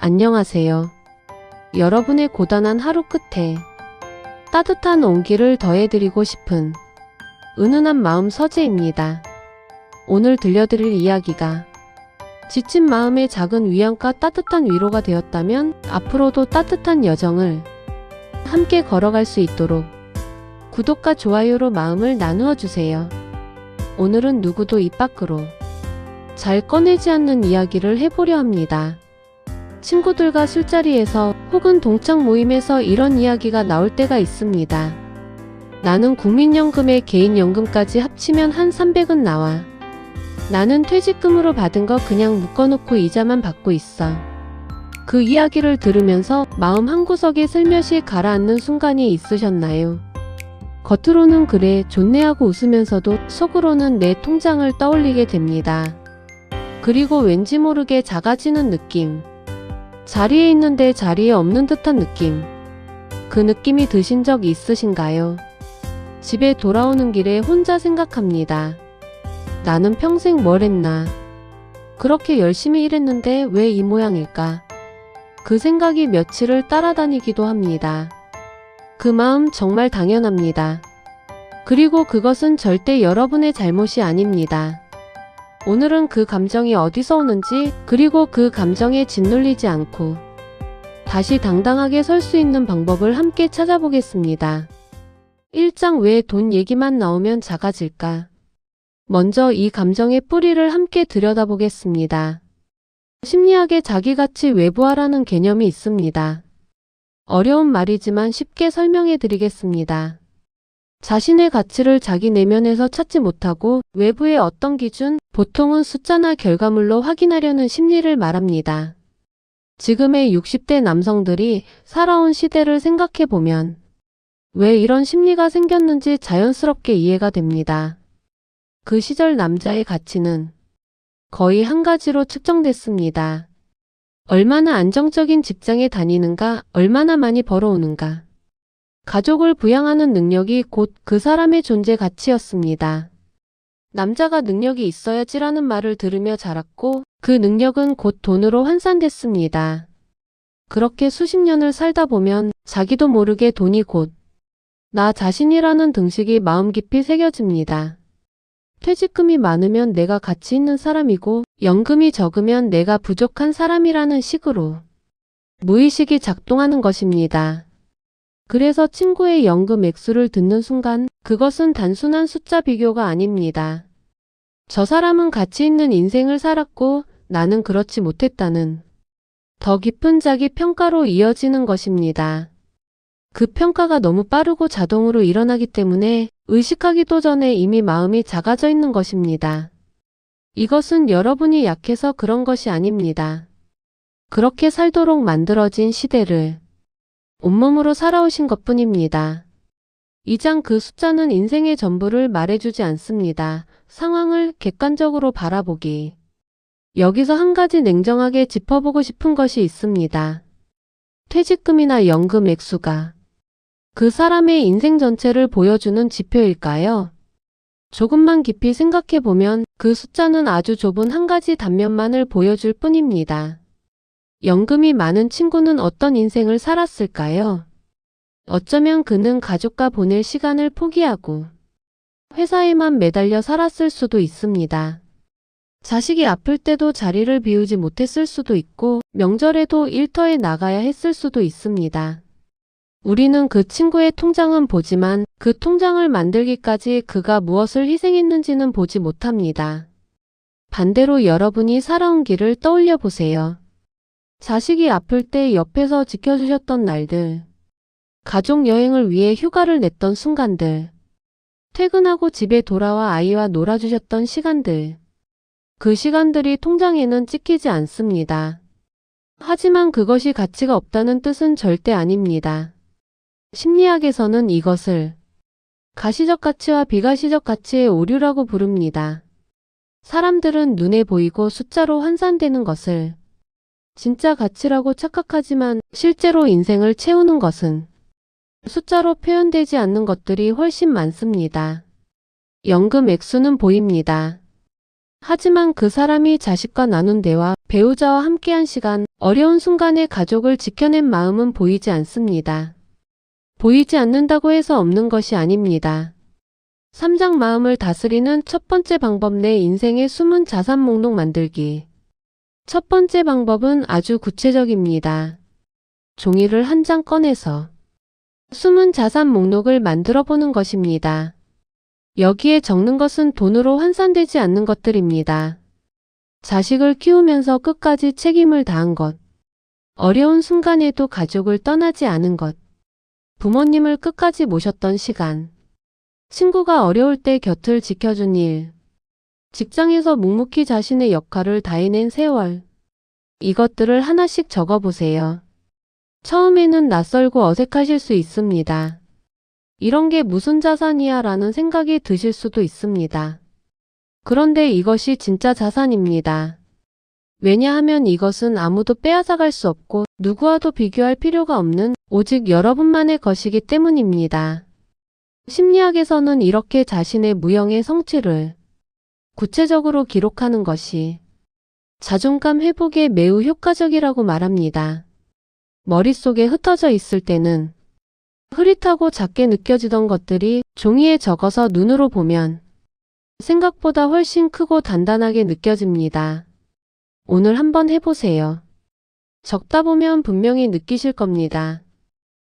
안녕하세요. 여러분의 고단한 하루 끝에 따뜻한 온기를 더해드리고 싶은 은은한 마음 서재입니다. 오늘 들려드릴 이야기가 지친 마음의 작은 위안과 따뜻한 위로가 되었다면 앞으로도 따뜻한 여정을 함께 걸어갈 수 있도록 구독과 좋아요로 마음을 나누어 주세요. 오늘은 누구도 입 밖으로 잘 꺼내지 않는 이야기를 해보려 합니다. 친구들과 술자리에서 혹은 동창 모임에서 이런 이야기가 나올 때가 있습니다. 나는 국민연금에 개인연금까지 합치면 한 300은 나와. 나는 퇴직금으로 받은 거 그냥 묶어놓고 이자만 받고 있어. 그 이야기를 들으면서 마음 한구석에 슬며시 가라앉는 순간이 있으셨나요? 겉으로는 그래 좋네 하고 웃으면서도 속으로는 내 통장을 떠올리게 됩니다. 그리고 왠지 모르게 작아지는 느낌. 자리에 있는데 자리에 없는 듯한 느낌. 그 느낌이 드신 적 있으신가요? 집에 돌아오는 길에 혼자 생각합니다. 나는 평생 뭘 했나? 그렇게 열심히 일했는데 왜 이 모양일까? 그 생각이 며칠을 따라다니기도 합니다. 그 마음 정말 당연합니다. 그리고 그것은 절대 여러분의 잘못이 아닙니다. 오늘은 그 감정이 어디서 오는지, 그리고 그 감정에 짓눌리지 않고 다시 당당하게 설 수 있는 방법을 함께 찾아보겠습니다. 1장 왜 돈 얘기만 나오면 작아질까? 먼저 이 감정의 뿌리를 함께 들여다보겠습니다. 심리학에 자기가치 외부화라는 개념이 있습니다. 어려운 말이지만 쉽게 설명해 드리겠습니다. 자신의 가치를 자기 내면에서 찾지 못하고 외부의 어떤 기준, 보통은 숫자나 결과물로 확인하려는 심리를 말합니다. 지금의 60대 남성들이 살아온 시대를 생각해보면 왜 이런 심리가 생겼는지 자연스럽게 이해가 됩니다. 그 시절 남자의 가치는 거의 한 가지로 측정됐습니다. 얼마나 안정적인 직장에 다니는가, 얼마나 많이 벌어오는가. 가족을 부양하는 능력이 곧 그 사람의 존재 가치였습니다. 남자가 능력이 있어야지라는 말을 들으며 자랐고 그 능력은 곧 돈으로 환산됐습니다. 그렇게 수십 년을 살다 보면 자기도 모르게 돈이 곧 나 자신이라는 등식이 마음 깊이 새겨집니다. 퇴직금이 많으면 내가 가치 있는 사람이고 연금이 적으면 내가 부족한 사람이라는 식으로 무의식이 작동하는 것입니다. 그래서 친구의 연금 액수를 듣는 순간 그것은 단순한 숫자 비교가 아닙니다. 저 사람은 가치 있는 인생을 살았고 나는 그렇지 못했다는 더 깊은 자기 평가로 이어지는 것입니다. 그 평가가 너무 빠르고 자동으로 일어나기 때문에 의식하기도 전에 이미 마음이 작아져 있는 것입니다. 이것은 여러분이 약해서 그런 것이 아닙니다. 그렇게 살도록 만들어진 시대를 온몸으로 살아오신 것뿐입니다. 2장 그 숫자는 인생의 전부를 말해주지 않습니다. 상황을 객관적으로 바라보기. 여기서 한 가지 냉정하게 짚어보고 싶은 것이 있습니다. 퇴직금이나 연금 액수가 그 사람의 인생 전체를 보여주는 지표일까요? 조금만 깊이 생각해보면 그 숫자는 아주 좁은 한 가지 단면만을 보여줄 뿐입니다. 연금이 많은 친구는 어떤 인생을 살았을까요? 어쩌면 그는 가족과 보낼 시간을 포기하고 회사에만 매달려 살았을 수도 있습니다. 자식이 아플 때도 자리를 비우지 못했을 수도 있고 명절에도 일터에 나가야 했을 수도 있습니다. 우리는 그 친구의 통장은 보지만 그 통장을 만들기까지 그가 무엇을 희생했는지는 보지 못합니다. 반대로 여러분이 살아온 길을 떠올려 보세요. 자식이 아플 때 옆에서 지켜주셨던 날들, 가족 여행을 위해 휴가를 냈던 순간들, 퇴근하고 집에 돌아와 아이와 놀아주셨던 시간들, 그 시간들이 통장에는 찍히지 않습니다. 하지만 그것이 가치가 없다는 뜻은 절대 아닙니다. 심리학에서는 이것을 가시적 가치와 비가시적 가치의 오류라고 부릅니다. 사람들은 눈에 보이고 숫자로 환산되는 것을 진짜 가치라고 착각하지만 실제로 인생을 채우는 것은 숫자로 표현되지 않는 것들이 훨씬 많습니다. 연금 액수는 보입니다. 하지만 그 사람이 자식과 나눈 대화, 배우자와 함께한 시간, 어려운 순간에 가족을 지켜낸 마음은 보이지 않습니다. 보이지 않는다고 해서 없는 것이 아닙니다. 3장 마음을 다스리는 첫 번째 방법, 내 인생의 숨은 자산 목록 만들기. 첫 번째 방법은 아주 구체적입니다. 종이를 한 장 꺼내서 숨은 자산 목록을 만들어 보는 것입니다. 여기에 적는 것은 돈으로 환산되지 않는 것들입니다. 자식을 키우면서 끝까지 책임을 다한 것, 어려운 순간에도 가족을 떠나지 않은 것, 부모님을 끝까지 모셨던 시간, 친구가 어려울 때 곁을 지켜준 일, 직장에서 묵묵히 자신의 역할을 다해낸 세월, 이것들을 하나씩 적어보세요. 처음에는 낯설고 어색하실 수 있습니다. 이런 게 무슨 자산이야 라는 생각이 드실 수도 있습니다. 그런데 이것이 진짜 자산입니다. 왜냐하면 이것은 아무도 빼앗아갈 수 없고 누구와도 비교할 필요가 없는 오직 여러분만의 것이기 때문입니다. 심리학에서는 이렇게 자신의 무형의 성취를 구체적으로 기록하는 것이 자존감 회복에 매우 효과적이라고 말합니다. 머릿속에 흩어져 있을 때는 흐릿하고 작게 느껴지던 것들이 종이에 적어서 눈으로 보면 생각보다 훨씬 크고 단단하게 느껴집니다. 오늘 한번 해보세요. 적다 보면 분명히 느끼실 겁니다.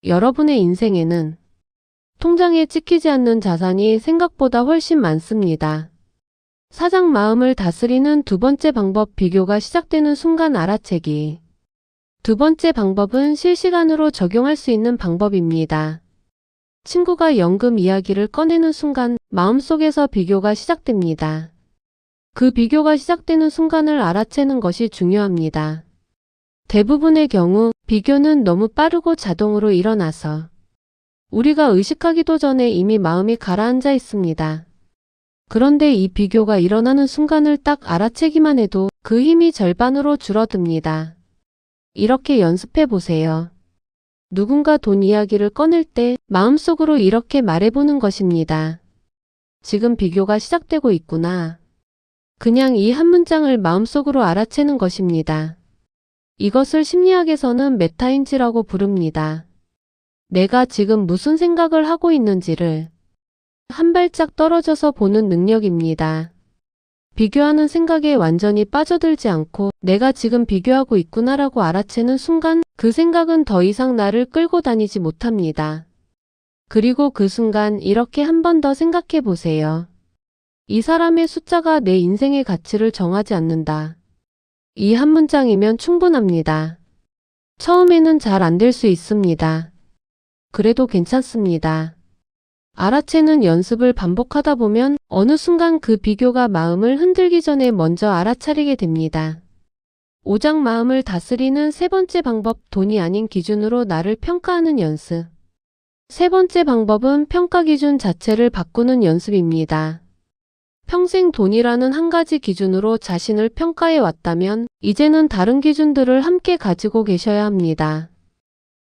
여러분의 인생에는 통장에 찍히지 않는 자산이 생각보다 훨씬 많습니다. 사장 마음을 다스리는 두 번째 방법, 비교가 시작되는 순간 알아채기. 두 번째 방법은 실시간으로 적용할 수 있는 방법입니다. 친구가 연금 이야기를 꺼내는 순간 마음속에서 비교가 시작됩니다. 그 비교가 시작되는 순간을 알아채는 것이 중요합니다. 대부분의 경우 비교는 너무 빠르고 자동으로 일어나서 우리가 의식하기도 전에 이미 마음이 가라앉아 있습니다. 그런데 이 비교가 일어나는 순간을 딱 알아채기만 해도 그 힘이 절반으로 줄어듭니다. 이렇게 연습해 보세요. 누군가 돈 이야기를 꺼낼 때 마음속으로 이렇게 말해보는 것입니다. 지금 비교가 시작되고 있구나. 그냥 이 한 문장을 마음속으로 알아채는 것입니다. 이것을 심리학에서는 메타인지라고 부릅니다. 내가 지금 무슨 생각을 하고 있는지를 한 발짝 떨어져서 보는 능력입니다. 비교하는 생각에 완전히 빠져들지 않고 내가 지금 비교하고 있구나라고 알아채는 순간 그 생각은 더 이상 나를 끌고 다니지 못합니다. 그리고 그 순간 이렇게 한 번 더 생각해 보세요. 이 사람의 숫자가 내 인생의 가치를 정하지 않는다. 이 한 문장이면 충분합니다. 처음에는 잘 안 될 수 있습니다. 그래도 괜찮습니다. 알아채는 연습을 반복하다 보면 어느 순간 그 비교가 마음을 흔들기 전에 먼저 알아차리게 됩니다. 5장 마음을 다스리는 세 번째 방법, 돈이 아닌 기준으로 나를 평가하는 연습. 세 번째 방법은 평가 기준 자체를 바꾸는 연습입니다. 평생 돈이라는 한 가지 기준으로 자신을 평가해 왔다면 이제는 다른 기준들을 함께 가지고 계셔야 합니다.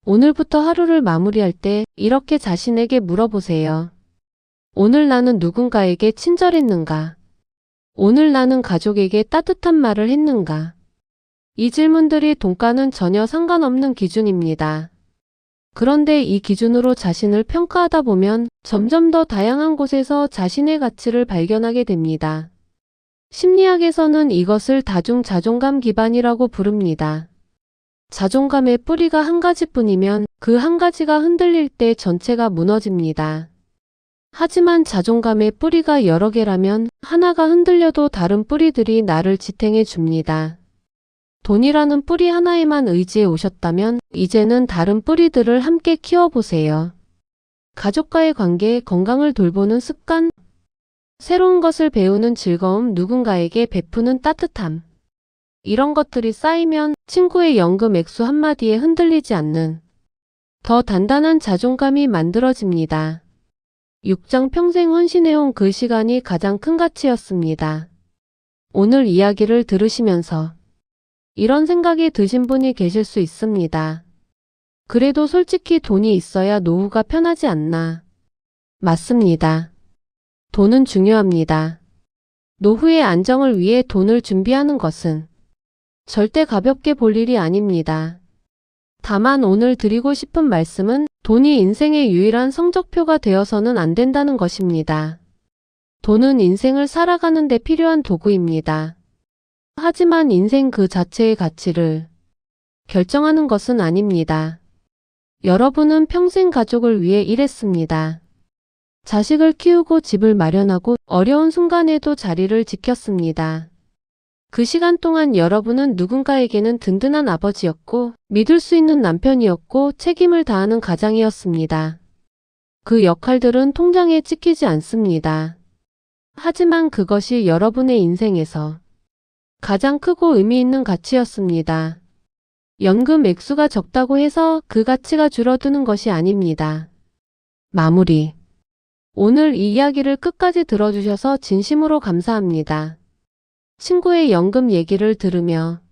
오늘부터 하루를 마무리할 때 이렇게 자신에게 물어보세요. 오늘 나는 누군가에게 친절했는가? 오늘 나는 가족에게 따뜻한 말을 했는가? 이 질문들이 돈과는 전혀 상관없는 기준입니다. 그런데 이 기준으로 자신을 평가하다 보면 점점 더 다양한 곳에서 자신의 가치를 발견하게 됩니다. 심리학에서는 이것을 다중 자존감 기반이라고 부릅니다. 자존감의 뿌리가 한 가지뿐이면 그 한 가지가 흔들릴 때 전체가 무너집니다. 하지만 자존감의 뿌리가 여러 개라면 하나가 흔들려도 다른 뿌리들이 나를 지탱해 줍니다. 돈이라는 뿌리 하나에만 의지해 오셨다면 이제는 다른 뿌리들을 함께 키워보세요. 가족과의 관계, 건강을 돌보는 습관, 새로운 것을 배우는 즐거움, 누군가에게 베푸는 따뜻함. 이런 것들이 쌓이면 친구의 연금 액수 한마디에 흔들리지 않는 더 단단한 자존감이 만들어집니다. 6장 평생 헌신해온 그 시간이 가장 큰 가치였습니다. 오늘 이야기를 들으시면서 이런 생각이 드신 분이 계실 수 있습니다. 그래도 솔직히 돈이 있어야 노후가 편하지 않나. 맞습니다. 돈은 중요합니다. 노후의 안정을 위해 돈을 준비하는 것은 절대 가볍게 볼 일이 아닙니다. 다만 오늘 드리고 싶은 말씀은 돈이 인생의 유일한 성적표가 되어서는 안 된다는 것입니다. 돈은 인생을 살아가는 데 필요한 도구입니다. 하지만 인생 그 자체의 가치를 결정하는 것은 아닙니다. 여러분은 평생 가족을 위해 일했습니다. 자식을 키우고 집을 마련하고 어려운 순간에도 자리를 지켰습니다. 그 시간 동안 여러분은 누군가에게는 든든한 아버지였고 믿을 수 있는 남편이었고 책임을 다하는 가장이었습니다. 그 역할들은 통장에 찍히지 않습니다. 하지만 그것이 여러분의 인생에서 가장 크고 의미 있는 가치였습니다. 연금 액수가 적다고 해서 그 가치가 줄어드는 것이 아닙니다. 마무리. 오늘 이 이야기를 끝까지 들어주셔서 진심으로 감사합니다. 친구의 연금 얘기를 들으며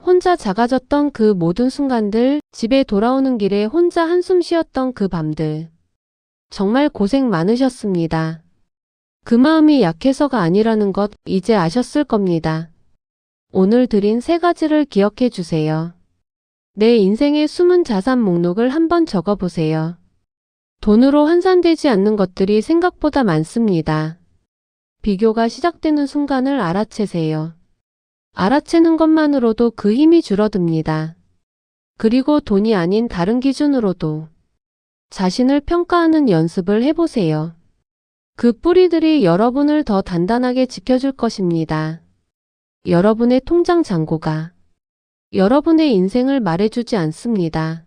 혼자 작아졌던 그 모든 순간들, 집에 돌아오는 길에 혼자 한숨 쉬었던 그 밤들. 정말 고생 많으셨습니다. 그 마음이 약해서가 아니라는 것 이제 아셨을 겁니다. 오늘 드린 3가지를 기억해 주세요. 내 인생의 숨은 자산 목록을 한번 적어보세요. 돈으로 환산되지 않는 것들이 생각보다 많습니다. 비교가 시작되는 순간을 알아채세요. 알아채는 것만으로도 그 힘이 줄어듭니다. 그리고 돈이 아닌 다른 기준으로도 자신을 평가하는 연습을 해보세요. 그 뿌리들이 여러분을 더 단단하게 지켜줄 것입니다. 여러분의 통장 잔고가 여러분의 인생을 말해주지 않습니다.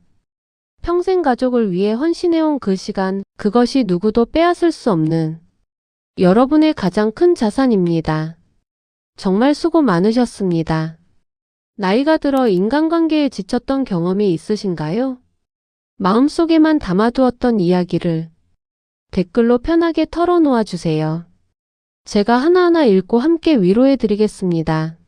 평생 가족을 위해 헌신해온 그 시간, 그것이 누구도 빼앗을 수 없는 여러분의 가장 큰 자산입니다. 정말 수고 많으셨습니다. 나이가 들어 인간관계에 지쳤던 경험이 있으신가요? 마음속에만 담아두었던 이야기를 댓글로 편하게 털어놓아 주세요. 제가 하나하나 읽고 함께 위로해 드리겠습니다.